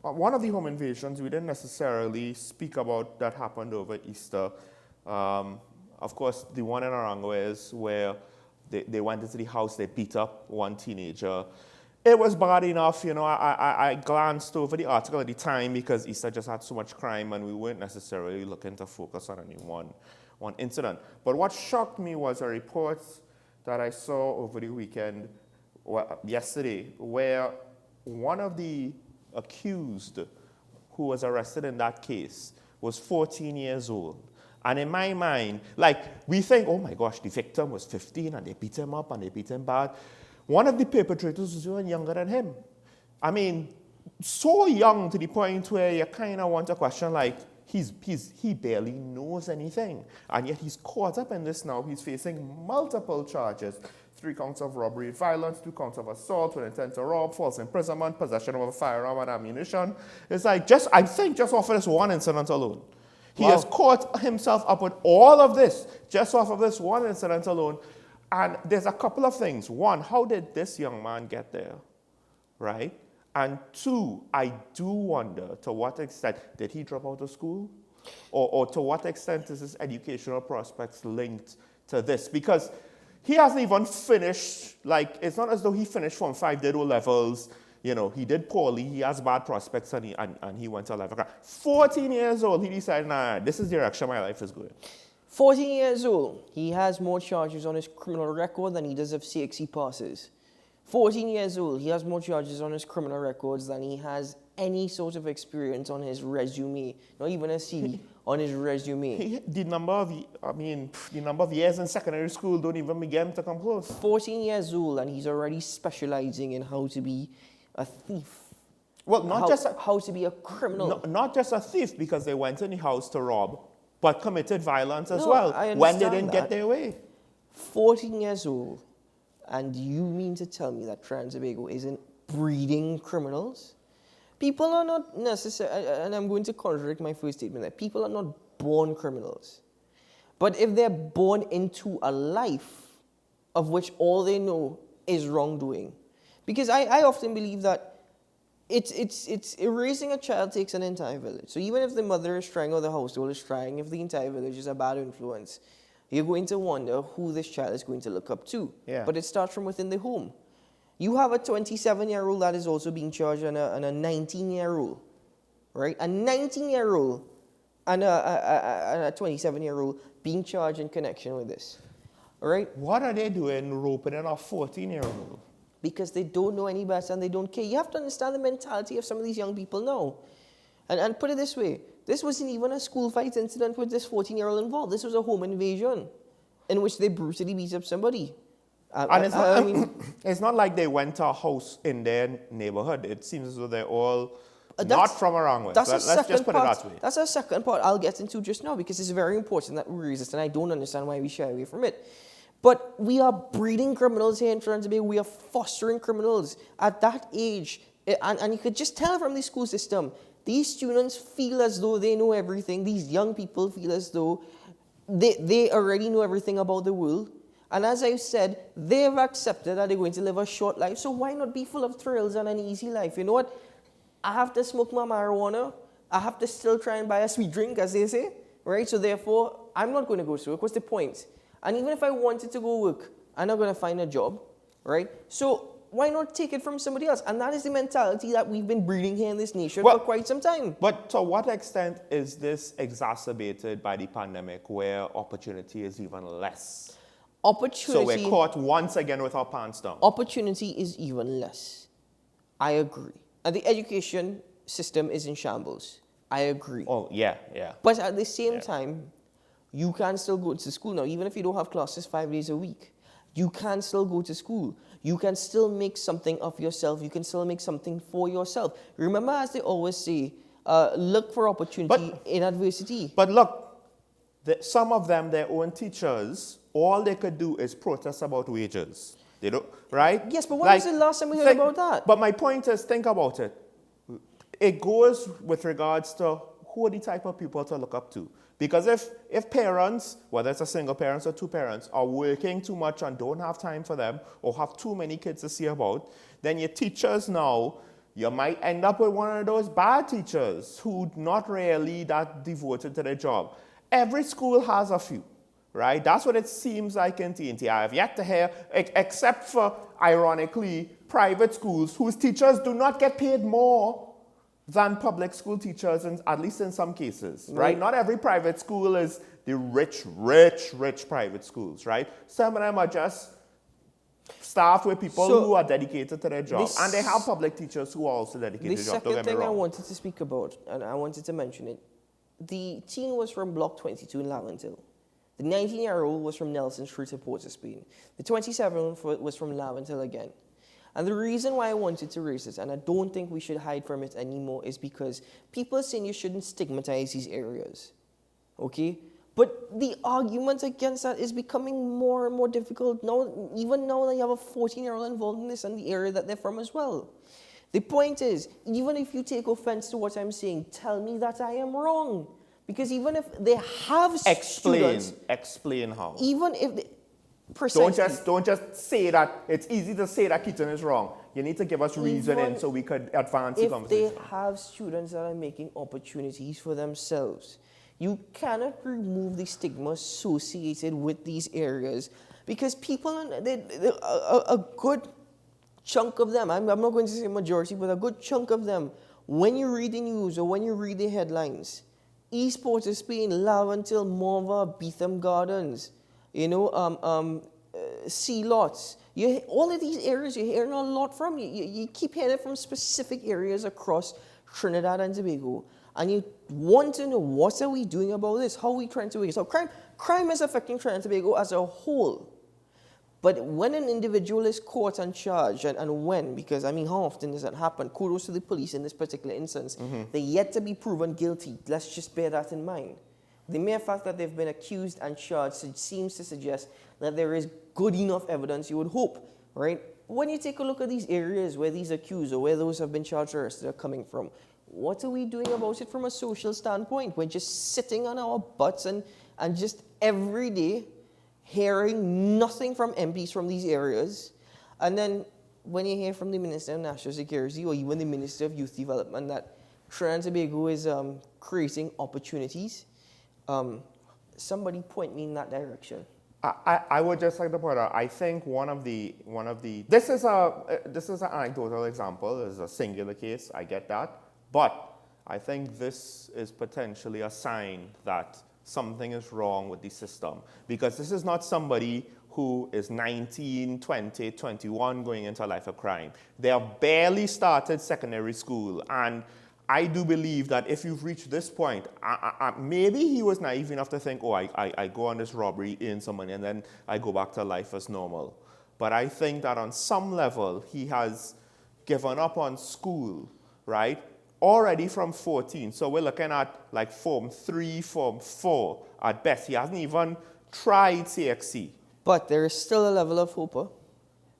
one of the home invasions we didn't necessarily speak about that happened over Easter. Of course, the one in Arango is where they went into the house, they beat up one teenager. It was bad enough, I glanced over the article at the time because Easter just had so much crime and we weren't necessarily looking to focus on any one incident. But what shocked me was a report that I saw over the weekend, yesterday, where one of the accused who was arrested in that case was 14 years old. And in my mind, we think, oh my gosh, the victim was 15 and they beat him up and they beat him bad. One of the perpetrators was even younger than him. I mean, so young to the point where you kind of want to question, he barely knows anything. And yet he's caught up in this now. He's facing multiple charges. 3 counts of robbery, violence, 2 counts of assault with intent to rob, false imprisonment, possession of a firearm and ammunition. It's I think just off of this one incident alone. He has caught himself up with all of this, just off of this one incident alone. And there's a couple of things. One, how did this young man get there, right? And 2, I do wonder to what extent, did he drop out of school? Or to what extent is his educational prospects linked to this? Because he hasn't even finished, it's not as though he finished from 5, did O-levels, he did poorly, he has bad prospects, and he went to 11. 14 years old, he decided, nah, this is the direction my life is going. 14 years old, he has more charges on his criminal record than he does of CXC passes. 14 years old, he has more charges on his criminal records than he has any sort of experience on his resume, not even a CV on his resume. The number of years in secondary school don't even begin to come close. 14 years old and he's already specializing in how to be a thief. Well, how to be a criminal. Not just a thief because they went in the house to rob, but committed violence as well when they didn't get their way. 14 years old, and you mean to tell me that Trinidad and Tobago isn't breeding criminals? People are not necessarily, and I'm going to contradict my first statement, that people are not born criminals. But if they're born into a life of which all they know is wrongdoing, because I often believe that it's raising a child takes an entire village. So even if the mother is trying or the household is trying, if the entire village is a bad influence, you're going to wonder who this child is going to look up to. Yeah. But it starts from within the home. You have a 27-year-old that is also being charged and a 19-year-old, right? A 19-year-old and a 27-year-old being charged in connection with this, all right? What are they doing roping in a 14-year-old? Because they don't know any better and they don't care. You have to understand the mentality of some of these young people now. And put it this way, this wasn't even a school fight incident with this 14-year-old involved. This was a home invasion in which they brutally beat up somebody. And it's not like they went to a house in their neighborhood. It seems as though they're all not from around where. Let's just put it that way. That's a second part I'll get into just now because it's very important that we raise this, and I don't understand why we shy away from it. But we are breeding criminals here in Trinidad and Tobago. We are fostering criminals at that age. And you could just tell from the school system, these students feel as though they know everything. These young people feel as though they already know everything about the world. And as I've said, they've accepted that they're going to live a short life. So why not be full of thrills and an easy life? You know what? I have to smoke my marijuana. I have to still try and buy a sweet drink, as they say. Right? So therefore, I'm not going to go to work. What's the point? And even if I wanted to go work, I'm not going to find a job. Right? So why not take it from somebody else? And that is the mentality that we've been breeding here in this nation for quite some time. But to what extent is this exacerbated by the pandemic where opportunity is even less? So we're caught once again with our pants down. Opportunity is even less. I agree. And the education system is in shambles. I agree. Oh, yeah. But at the same time, you can still go to school now, even if you don't have classes 5 days a week. You can still go to school. You can still make something of yourself. You can still make something for yourself. Remember, as they always say, look for opportunity in adversity. But look, some of them, their own teachers, all they could do is protest about wages. They don't, right? Yes, but when was the last time we heard about that? But my point is, think about it. It goes with regards to who are the type of people to look up to. Because if parents, whether it's a single parent or 2 parents, are working too much and don't have time for them or have too many kids to see about, then your teachers now, You might end up with one of those bad teachers who not really that devoted to their job. Every school has a few, right? That's what it seems like in TNT. I have yet to hear, except for, ironically, private schools whose teachers do not get paid more than public school teachers, at least in some cases, right? Not every private school is the rich private schools, right? Some of them are just staff with people who are dedicated to their job. And they have public teachers who are also dedicated to their job. The second thing I wanted to speak about, and I wanted to mention it, the teen was from Block 22 in Laventille. The 19-year-old was from Nelson Street in Port of Spain. The 27-year-old was from Laventille again. And the reason why I wanted to raise this, and I don't think we should hide from it anymore, is because people are saying you shouldn't stigmatize these areas. Okay? But the argument against that is becoming more and more difficult now, even now that you have a 14-year-old involved in this and the area that they're from as well. The point is, even if you take offense to what I'm saying, tell me that I am wrong. Because even if they have students... Explain how. Even if they... Precisely. Don't just say that. It's easy to say that Ketan is wrong. You need to give us reasoning so we could advance the conversation. If they have students that are making opportunities for themselves, you cannot remove the stigma associated with these areas because people, a good chunk of them, I'm not going to say majority, but a good chunk of them, when you read the news or when you read the headlines, East Port of Spain, Laventille, Morva, Beetham Gardens, Sea Lots, all of these areas you're hearing a lot from. You keep hearing it from specific areas across Trinidad and Tobago. And you want to know, what are we doing about this? How are we trying to... So crime is affecting Trinidad and Tobago as a whole. But when an individual is caught and charged, and when, because, how often does that happen? Kudos to the police in this particular instance. They're yet to be proven guilty. Let's just bear that in mind. The mere fact that they've been accused and charged seems to suggest that there is good enough evidence, you would hope, right? When you take a look at these areas where these accused or where those have been charged or arrested are coming from, what are we doing about it from a social standpoint? We're just sitting on our butts and just every day hearing nothing from MPs from these areas. And then when you hear from the Minister of National Security or even the Minister of Youth Development that Trinidad and Tobago is creating opportunities, somebody point me in that direction. I would just like to point out, I think one of the this is an anecdotal example, this is a singular case, I get that. But I think this is potentially a sign that something is wrong with the system. Because this is not somebody who is 19, 20, 21 going into a life of crime. They have barely started secondary school. And I do believe that if you've reached this point, maybe he was naive enough to think, I go on this robbery, earn some money, and then I go back to life as normal. But I think that on some level, he has given up on school, right? Already from 14. So we're looking at like Form 3, Form 4 at best. He hasn't even tried CXC. But there is still a level of hope.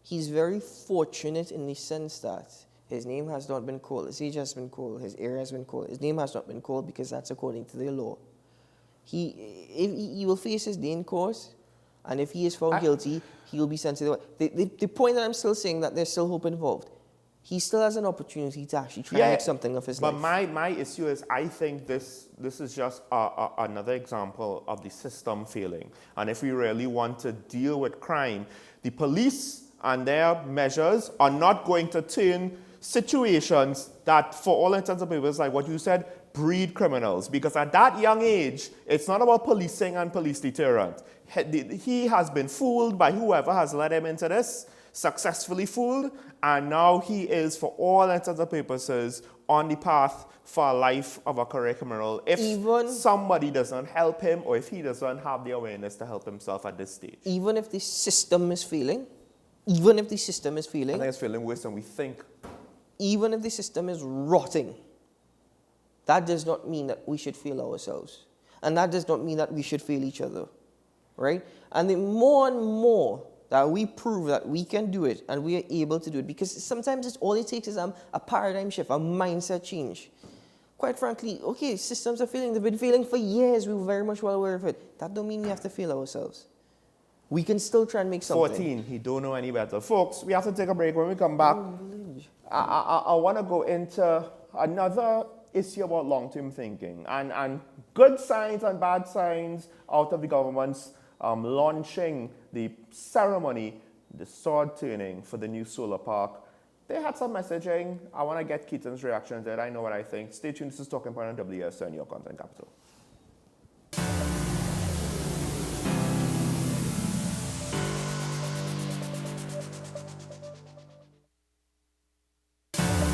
He's very fortunate in the sense that his name has not been called, his age has been called, his area has been called. His name has not been called because that's according to the law. He will face his day in court, and if he is found guilty, he will be sent to the point that I'm still saying that there's still hope involved. He still has an opportunity to actually try and make something of his life. But my issue is, I think this is just another example of the system failing. And if we really want to deal with crime, the police and their measures are not going to turn situations that, for all intents and purposes, like what you said, breed criminals. Because at that young age, it's not about policing and police deterrent. He has been fooled by whoever has led him into this, successfully fooled, and now he is, for all intents and purposes, on the path for a life of a career criminal if somebody doesn't help him or if he doesn't have the awareness to help himself at this stage. Even if the system is failing, I think it's failing worse than we think. Even if the system is rotting, that does not mean that we should fail ourselves. And that does not mean that we should fail each other, right? And the more and more that we prove that we can do it and we are able to do it, because sometimes all it takes is a paradigm shift, a mindset change. Quite frankly, okay, systems are failing. They've been failing for years. We're very much well aware of it. That don't mean we have to fail ourselves. We can still try and make something. 14, he don't know any better. Folks, we have to take a break. When we come back, I want to go into another issue about long-term thinking and good signs and bad signs out of the government's launching the ceremony, the sword turning for the new solar park. They had some messaging. I want to get Ketan's reaction to it. I know what I think. Stay tuned. This is Talking Point on WSN, your content capital.